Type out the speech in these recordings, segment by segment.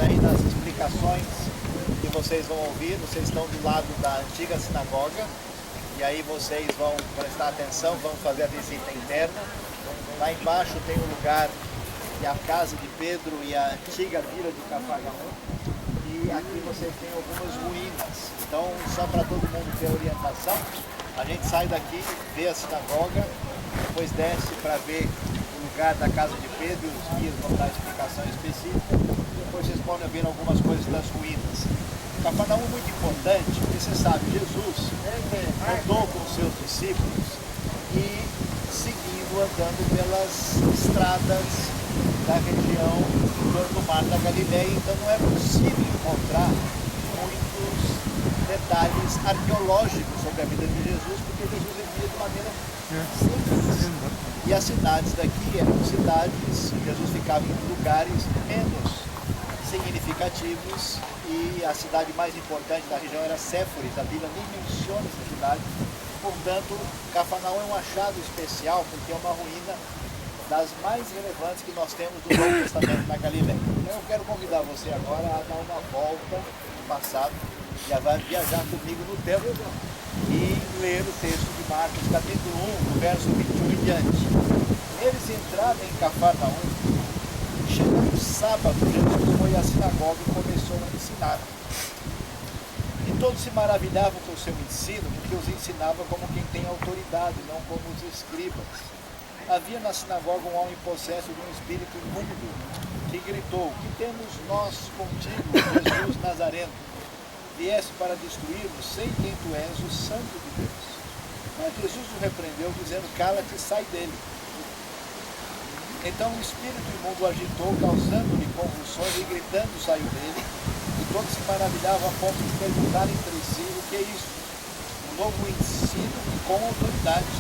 aí nas explicações que vocês vão ouvir. Vocês estão do lado da antiga sinagoga, e aí vocês vão prestar atenção, vão fazer a visita interna. Lá embaixo tem um lugar que é a casa de Pedro e a antiga vila de Cafarnaum. E aqui vocês têm algumas ruínas. Então, só para todo mundo ter orientação, a gente sai daqui, vê a sinagoga, depois desce para ver o lugar da casa de Pedro, e os guias vão dar explicação específica. Depois vocês podem ver algumas coisas das ruínas. Cafarnaum é muito importante, porque você sabe, Jesus andou com os seus discípulos e seguindo, andando pelas estradas da região em torno do Mar da Galileia, então não é possível encontrar muitos detalhes arqueológicos sobre a vida de Jesus, porque Jesus vivia de maneira simples. E as cidades daqui eram cidades, Jesus ficava em lugares menos significativos, e a cidade mais importante da região era Séforis. A Bíblia nem menciona essa cidade. Portanto, Cafarnaum é um achado especial, porque é uma ruína das mais relevantes que nós temos do Novo Testamento na Galileia. Então eu quero convidar você agora a dar uma volta no passado, já vai viajar comigo no tempo e ler o texto de Marcos, capítulo 1, verso 21 em diante. Eles entraram em Cafarnaum. Chegando sábado, Jesus foi à sinagoga e começou a ensinar. E todos se maravilhavam com o seu ensino, porque os ensinava como quem tem autoridade, não como os escribas. Havia na sinagoga um homem possesso de um espírito imundo, que gritou: "Que temos nós contigo, Jesus Nazareno? Vieste para destruir-nos, sei quem tu és, o Santo de Deus." Mas Jesus o repreendeu, dizendo: "Cala-te e sai dele." Então o espírito imundo o agitou, causando-lhe convulsões, e gritando saiu dele. E todos se maravilhavam a ponto de perguntar entre si: "O que é isso? Um novo ensino e com autoridade,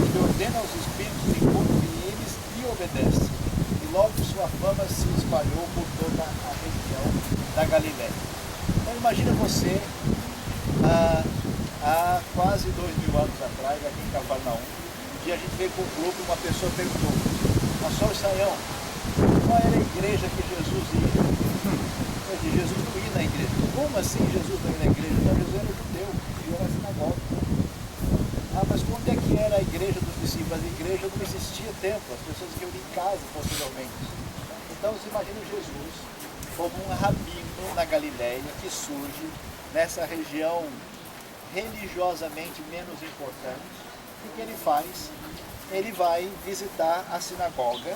que ordena aos espíritos imundos e eles lhe obedecem." E logo sua fama se espalhou por toda a região da Galileia. Então imagina você, há quase 2000 anos atrás, aqui em Cafarnaum, um dia a gente veio com um grupo e uma pessoa perguntou: "Pastor Saião, qual era a igreja que Jesus ia?" Eu disse: "Jesus não ia na igreja." "Como assim Jesus não ia na igreja?" "Não, Jesus era judeu, ia na sinagoga." "Ah, mas onde é que era a igreja dos discípulos?" "A igreja não existia templo, as pessoas iam em casa posteriormente." Então você imagina Jesus como um rabino na Galileia que surge nessa região religiosamente menos importante. O que ele faz? Ele vai visitar a sinagoga.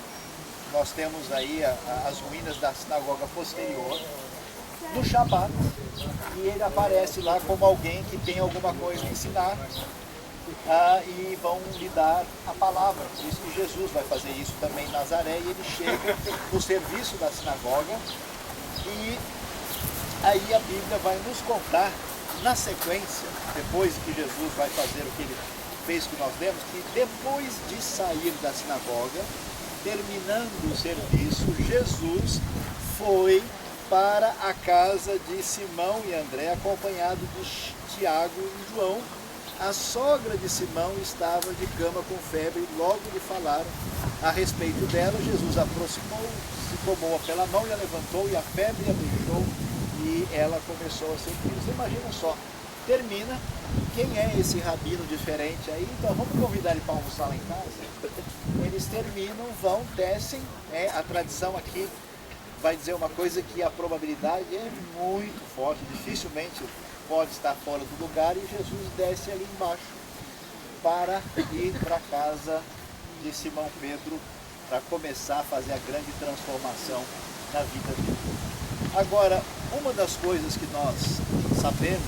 Nós temos aí as ruínas da sinagoga posterior, no Shabat, e ele aparece lá como alguém que tem alguma coisa a ensinar, e vão lhe dar a palavra. Por isso que Jesus vai fazer isso também em Nazaré, e ele chega no serviço da sinagoga, e aí a Bíblia vai nos contar, na sequência, depois que Jesus vai fazer o que ele fez, que nós lemos, que depois de sair da sinagoga, terminando o serviço, Jesus foi para a casa de Simão e André, acompanhado de Tiago e João. A sogra de Simão estava de cama com febre, e logo lhe falaram a respeito dela. Jesus aproximou-se, tomou-a pela mão e a levantou, e a febre a deixou, e ela começou a sentir. Você imagina só, termina. Quem é esse rabino diferente aí? Então vamos convidar ele para almoçar lá em casa. Eles terminam, vão, descem. A tradição aqui vai dizer uma coisa, que a probabilidade é muito forte, dificilmente pode estar fora do lugar, e Jesus desce ali embaixo para ir para a casa de Simão Pedro, para começar a fazer a grande transformação na vida dele. Agora, uma das coisas que nós sabemos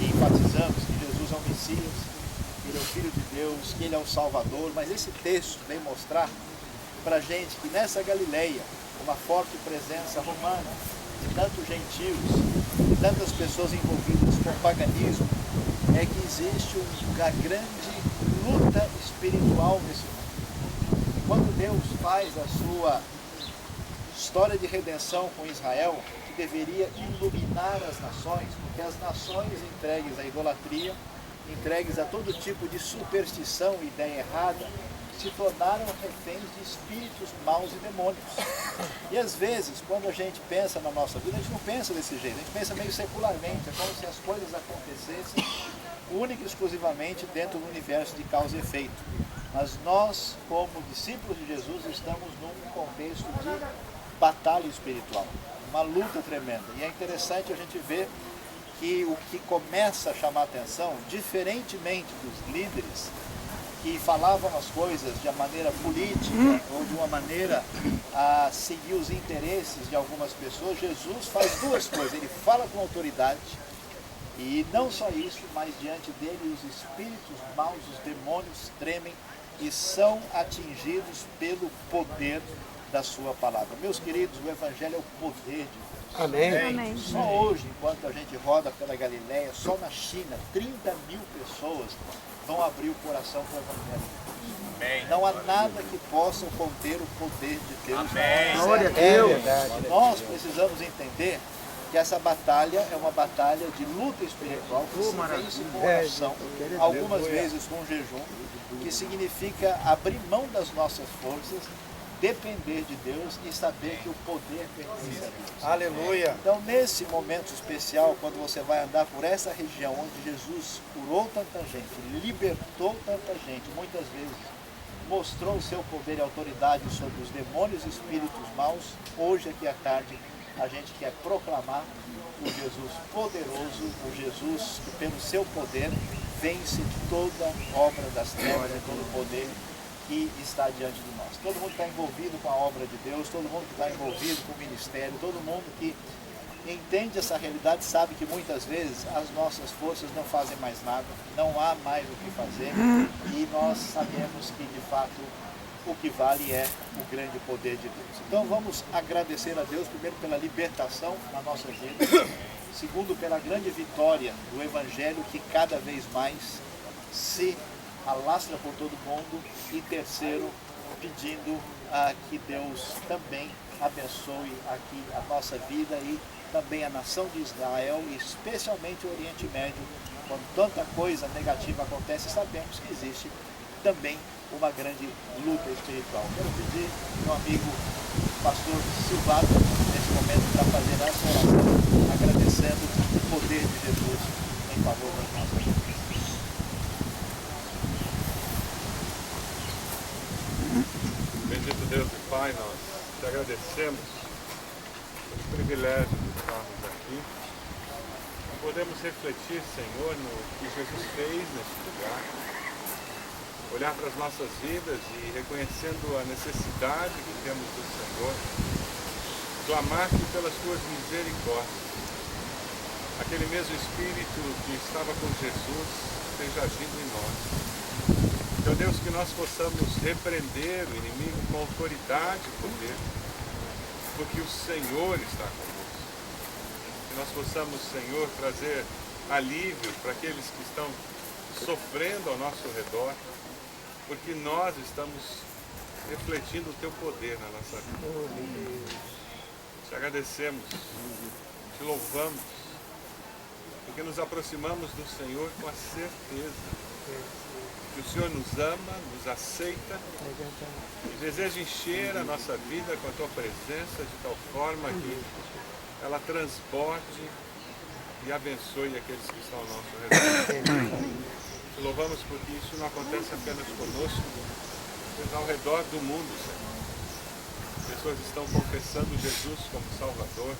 e enfatizamos, que Jesus é o Messias, que ele é o Filho de Deus, que ele é o Salvador, mas esse texto vem mostrar para a gente que nessa Galileia, uma forte presença romana, de tantos gentios, de tantas pessoas envolvidas com o paganismo, é que existe uma grande luta espiritual nesse mundo. E quando Deus faz a sua história de redenção com Israel, que deveria iluminar as nações, porque as nações entregues à idolatria, entregues a todo tipo de superstição e ideia errada, se tornaram reféns de espíritos maus e demônios. E às vezes, quando a gente pensa na nossa vida, a gente não pensa desse jeito, a gente pensa meio secularmente, é como se as coisas acontecessem única e exclusivamente dentro do universo de causa e efeito. Mas nós, como discípulos de Jesus, estamos num contexto de batalha espiritual, uma luta tremenda. E é interessante a gente ver que o que começa a chamar a atenção, diferentemente dos líderes que falavam as coisas de uma maneira política ou de uma maneira a seguir os interesses de algumas pessoas, Jesus faz duas coisas. Ele fala com autoridade e não só isso, mas diante dele os espíritos maus, os demônios tremem e são atingidos pelo poder da sua palavra. Meus queridos, o Evangelho é o poder de Deus. Amém. Amém. Só hoje, enquanto a gente roda pela Galileia, só na China, 30 mil pessoas vão abrir o coração para o Evangelho. Amém. Não há nada que possa conter o poder de Deus. Amém. Glória a Deus. Nós precisamos entender que essa batalha é uma batalha de luta espiritual que se vence com oração, algumas vezes com jejum, que significa abrir mão das nossas forças, depender de Deus e saber que o poder pertence a Deus. Aleluia. Então, nesse momento especial, quando você vai andar por essa região onde Jesus curou tanta gente, libertou tanta gente, muitas vezes mostrou o seu poder e autoridade sobre os demônios e espíritos maus, hoje aqui à tarde a gente quer proclamar o Jesus poderoso, o Jesus que pelo seu poder vence toda obra das trevas e todo o poder que está diante de nós. Todo mundo que está envolvido com a obra de Deus, todo mundo que está envolvido com o ministério, todo mundo que entende essa realidade sabe que muitas vezes as nossas forças não fazem mais nada, não há mais o que fazer e nós sabemos que de fato o que vale é o grande poder de Deus. Então vamos agradecer a Deus primeiro pela libertação na nossa vida, segundo pela grande vitória do Evangelho que cada vez mais se alastra por todo mundo e terceiro, pedindo que Deus também abençoe aqui a nossa vida e também a nação de Israel e especialmente o Oriente Médio, quando tanta coisa negativa acontece, sabemos que existe também uma grande luta espiritual. Quero pedir meu amigo pastor Silvado, nesse momento, para fazer essa oração, agradecendo o poder de Jesus em favor das nossas vidas. Bendito Deus e Pai, nós te agradecemos pelo privilégio de estarmos aqui. Podemos refletir, Senhor, no que Jesus fez neste lugar, olhar para as nossas vidas e reconhecendo a necessidade que temos do Senhor, clamar-te pelas tuas misericórdias. Aquele mesmo Espírito que estava com Jesus esteja agindo em nós. Então, Deus, que nós possamos repreender o inimigo com autoridade e poder, porque o Senhor está conosco. Que nós possamos, Senhor, trazer alívio para aqueles que estão sofrendo ao nosso redor, porque nós estamos refletindo o teu poder na nossa vida. Te agradecemos, te louvamos, porque nos aproximamos do Senhor com a certeza que o Senhor nos ama, nos aceita e deseja encher a nossa vida com a tua presença de tal forma que ela transborde e abençoe aqueles que estão ao nosso redor. Te louvamos porque isso não acontece apenas conosco, mas ao redor do mundo, Senhor. Pessoas estão confessando Jesus como Salvador,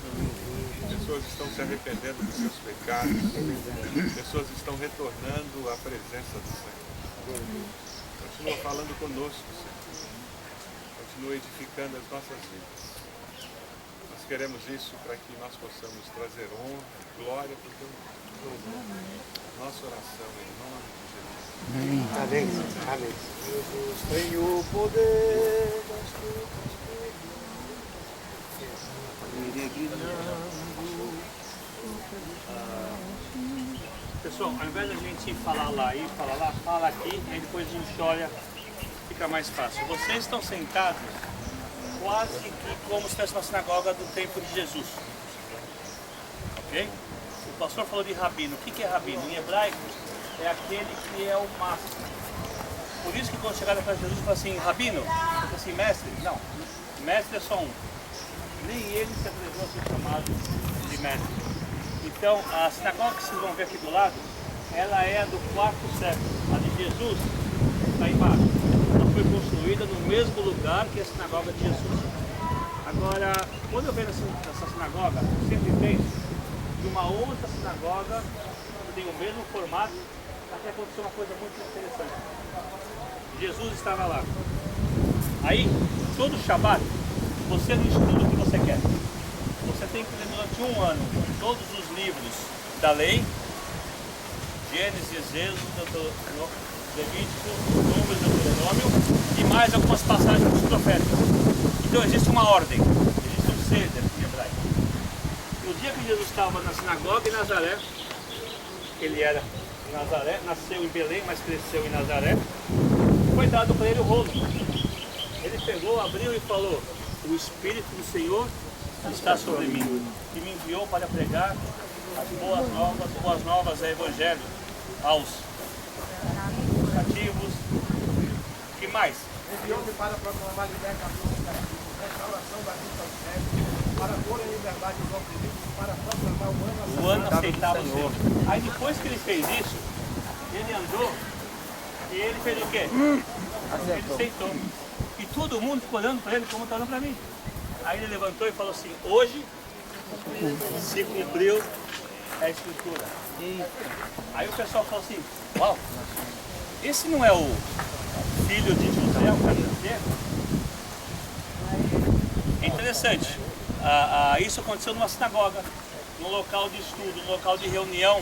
pessoas estão se arrependendo dos seus pecados, pessoas estão retornando à presença do Senhor. Continua falando conosco, Senhor. Continua edificando as nossas vidas. Nós queremos isso para que nós possamos trazer honra, glória para o teu nome. Nossa oração em nome de Jesus. Amém. Amém. Jesus tem o poder das tuas Pessoal, ao invés da gente falar lá e falar lá, fala aqui, aí depois a gente olha, fica mais fácil. Vocês estão sentados quase que como se estivesse na sinagoga do tempo de Jesus. Ok? O pastor falou de rabino. O que é rabino? Em hebraico é aquele que é o máximo. Por isso que quando chegaram para Jesus, falaram assim, Rabino, falaram assim, mestre, não, mestre é só um. Nem ele se atreveu a ser chamado de mestre. Então, a sinagoga que vocês vão ver aqui do lado, ela é do 4º século. A de Jesus está embaixo. Ela foi construída no mesmo lugar que a sinagoga de Jesus. Agora, quando eu vejo essa sinagoga, eu sempre penso de uma outra sinagoga que tem o mesmo formato, até aconteceu uma coisa muito interessante. Jesus estava lá. Aí, todo Shabat, você não estuda o que você quer. Você tem que ler durante um ano todos os livros da lei, Gênesis, Êxodo, Levítico, Números, Deuteronômio, e mais algumas passagens dos profetas. Então existe uma ordem, existe um seder em hebraico. No dia que Jesus estava na sinagoga em Nazaré, ele era de Nazaré, nasceu em Belém, mas cresceu em Nazaré, foi dado para ele o rolo. Ele pegou, abriu e falou, o Espírito do Senhor está sobre mim, que me enviou para pregar as boas novas é Evangelho aos cativos. O que mais? Enviou-me para proclamar libertação dos cativos, restauração da vista aos cegos, para pôr em liberdade os oprimidos, para proclamar o ano aceitável do Senhor. Aí depois que ele fez isso, ele andou e ele fez o quê? Ele sentou. E todo mundo ficou olhando para ele como está olhando para mim. Aí ele levantou e falou assim, hoje se cumpriu a escritura. Aí o pessoal falou assim, uau, esse não é o filho de José, o carpinteiro? É interessante, isso aconteceu numa sinagoga, num local de estudo, num local de reunião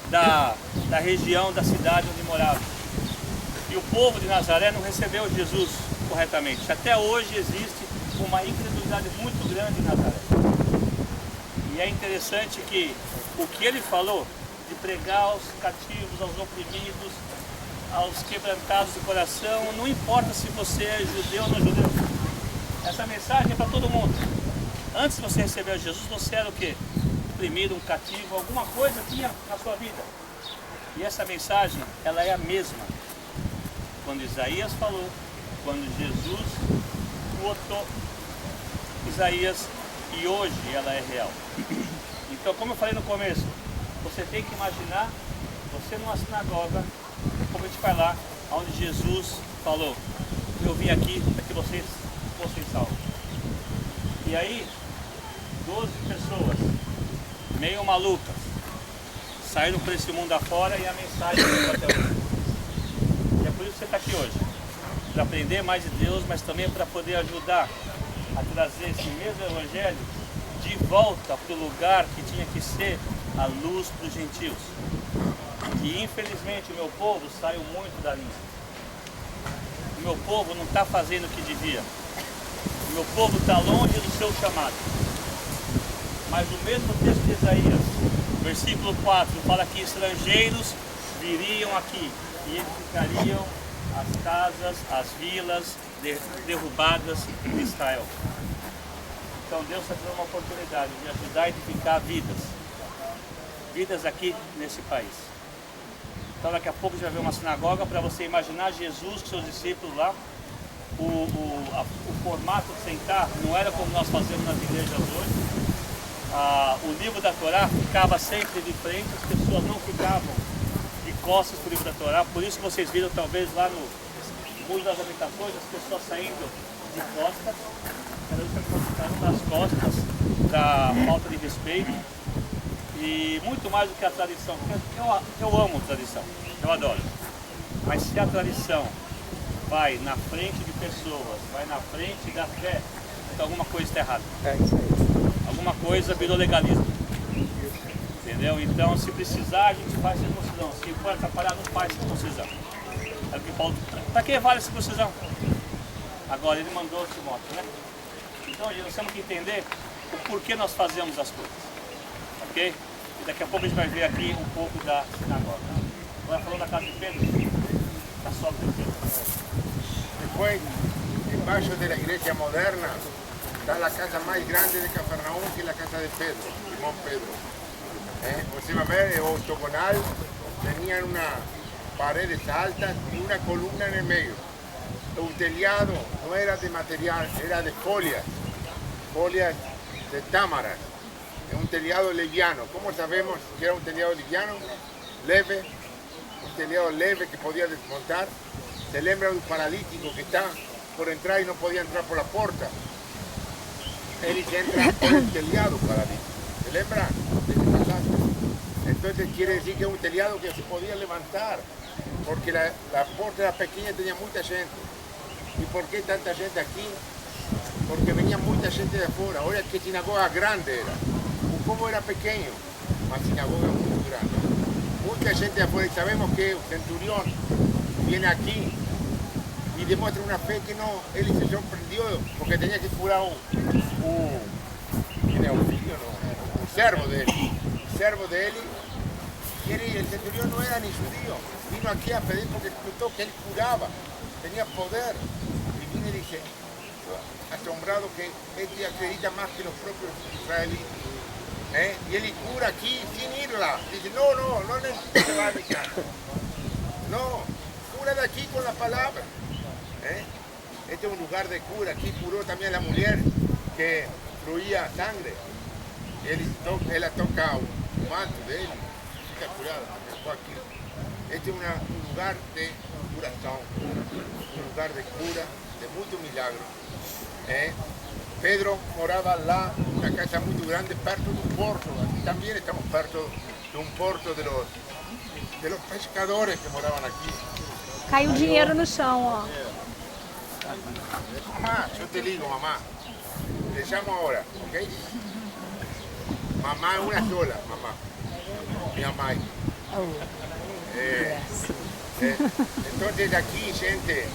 da região, da cidade onde morava. E o povo de Nazaré não recebeu Jesus corretamente. Até hoje existe uma incredulidade muito grande em Nazaré. E é interessante que o que ele falou de pregar aos cativos, aos oprimidos, aos quebrantados de coração, não importa se você é judeu ou não judeu. Essa mensagem é para todo mundo. Antes de você receber Jesus, você era o quê? Oprimido, um cativo, alguma coisa tinha na sua vida. E essa mensagem, ela é a mesma. Quando Isaías falou, quando Jesus botou Isaías, e hoje ela é real. Então, como eu falei no começo, você tem que imaginar você numa sinagoga, como a gente vai lá, onde Jesus falou, eu vim aqui para que vocês fossem salvos. E aí, 12 pessoas, meio malucas, saíram para esse mundo afora e a mensagem veio até hoje. E é por isso que você está aqui hoje, para aprender mais de Deus, mas também para poder ajudar a trazer esse mesmo evangelho de volta para o lugar que tinha que ser a luz para os gentios. E infelizmente o meu povo saiu muito da linha. O meu povo não está fazendo o que devia. O meu povo está longe do seu chamado. Mas o mesmo texto de Isaías, versículo 4, fala que estrangeiros viriam aqui e edificariam as casas, as vilas derrubadas de Israel. Então Deus está dando uma oportunidade de ajudar a edificar vidas aqui nesse país. Então daqui a pouco a gente vai ver uma sinagoga para você imaginar Jesus com seus discípulos lá. O formato de sentar não era como nós fazemos nas igrejas hoje. O livro da Torá ficava sempre de frente, as pessoas não ficavam de costas para o livro da Torá. Por isso que vocês viram talvez lá no Muro das Habitações, as pessoas saindo de costas, das costas, da falta de respeito. E muito mais do que a tradição, eu amo tradição, eu adoro. Mas se a tradição vai na frente de pessoas, vai na frente da fé, então alguma coisa está errada. É isso aí. Alguma coisa virou legalismo. Entendeu? Então, se precisar, a gente faz circuncisão. Se for atrapalhar, não faz circuncisão. É o que Paulo... Para que vale a circuncisão? Agora, ele mandou Timóteo, né? Então, nós temos que entender o porquê nós fazemos as coisas. Ok? E daqui a pouco a gente vai ver aqui um pouco da sinagoga. Agora falando da casa de Pedro, da sogra de Pedro. Depois, embaixo da igreja moderna, está a casa mais grande de Cafarnaum, que é a casa de Pedro, Simão Pedro. Você vai ver, o octogonal, tinha paredes altas y una columna en el medio. El telhado no era de material, era de folias de támaras. Es un telhado liviano. ¿Cómo sabemos que era un telhado liviano? Leve, un telhado leve que podía desmontar. Se lembra de un paralítico que está por entrar y no podía entrar por la puerta. Él entra por el telhado paralítico. ¿Se lembra de ese pasaje? Entonces quiere decir que es un telhado que se podía levantar, porque la puerta era pequeña y tenía mucha gente. ¿Y por qué tanta gente aquí? Porque venía mucha gente de afuera. Ahora qué sinagoga grande era. ¿Cómo era pequeño? Una sinagoga muy grande. Mucha gente de afuera. Y sabemos que el centurión viene aquí y demuestra una fe que no, él se sorprendió porque tenía que curar un servo de él. Un servo de él. Y el centurión no era ni judío. Vino aquí a pedir porque notó que él curaba. Tenía poder. Y viene y dice, asombrado que él acredita más que los propios israelitas. Y él cura aquí sin irla. Dice, no necesita la mi casa. No, cura de aquí con la palabra. Este es un lugar de cura. Aquí curó también a la mujer que fluía sangre. Él la toca un manto de él. Está curada. Aquí. Este es un lugar de curación, un lugar de cura, de muchos milagros. Pedro moraba lá, una casa muy grande, perto de un puerto. Aquí también estamos perto de un puerto de los pescadores que moraban aquí. Caiu dinheiro no chão, ó. Mamá, yo te digo, mamá. Le llamo ahora, ¿ok? Mamá es una sola, mamá. Mi mamá. Entonces aquí, gente,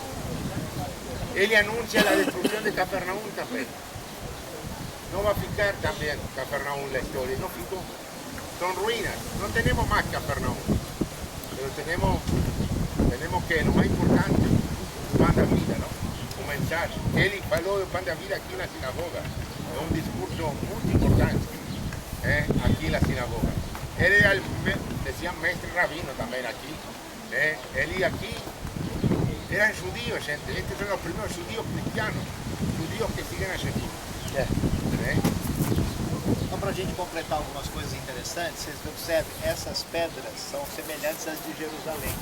él anuncia la destrucción de Capernaum también. No va a ficar también Capernaum la historia, no ficó. Son ruinas, no tenemos más Capernaum, pero tenemos que, lo más importante, pan de vida, ¿no? Un mensaje. Él habló de pan de vida aquí en la sinagoga, es un discurso muy importante aquí en la sinagoga. Él era decían maestro rabino también aquí. Él y aquí eran judíos, gente. Estos son los primeros judíos cristianos, judíos que siguen a Jesús. Então, para a gente completar algumas coisas interessantes, vocês observem, essas pedras são semelhantes às de Jerusalém.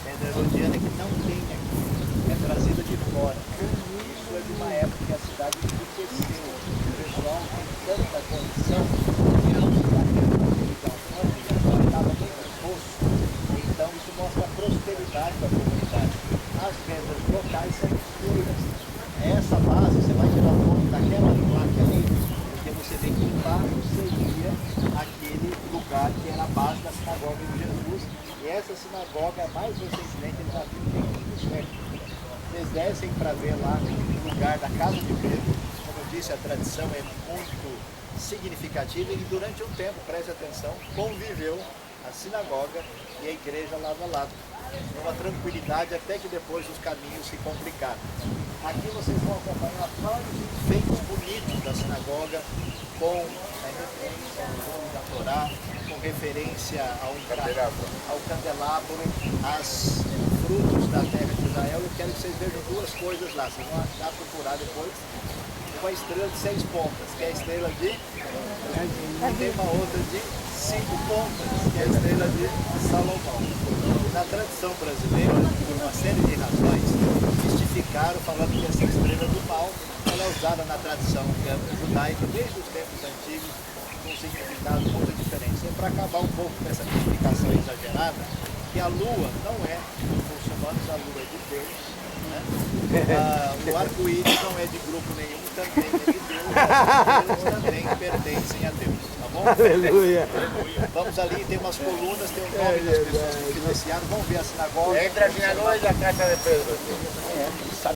Pedra herodiana que não tem aqui, é trazida de fora. Isso é de uma época que a cidade enriqueceu. O pessoal tem tanta condição que não estava bem exposto. Então, isso mostra a prosperidade da comunidade. As pedras locais são escuras. Essa base, você vai tirar foto daquela placa ali, porque você vê que embaixo seria aquele lugar que era a base da sinagoga de Jesus. E essa sinagoga, mais recentemente, eles abriram tem séculos. Vocês descem para ver lá o lugar da casa de Pedro. Como eu disse, a tradição é muito significativa e durante um tempo, preste atenção, conviveu a sinagoga e a igreja lado a lado. Uma tranquilidade até que depois os caminhos se complicaram. Aqui vocês vão acompanhar vários enfeites bonitos da sinagoga com referência ao nome da Torá, com referência ao candelabro, aos frutos da terra de Israel. Eu quero que vocês vejam duas coisas lá, vocês vão achar, procurar depois. Uma estrela de 6 pontas, que é a estrela de... E tem uma outra de 5 pontas, que é a estrela de Salomão. Na tradição brasileira, por uma série de razões, mistificaram falando que essa estrela do mal ela é usada na tradição judaica desde os tempos antigos, com um significado muito diferente. É para acabar um pouco com essa mistificação exagerada, que a lua não é dos muçulmanos, a lua é de Deus. O arco-íris não é de grupo nenhum, também é de Deus, os também pertencem a Deus, tá bom? Aleluia. Vamos ali, tem umas colunas, tem o nome das pessoas que financiaram, vamos ver a sinagoga. Entre a sinagoga e a casa de Pedro.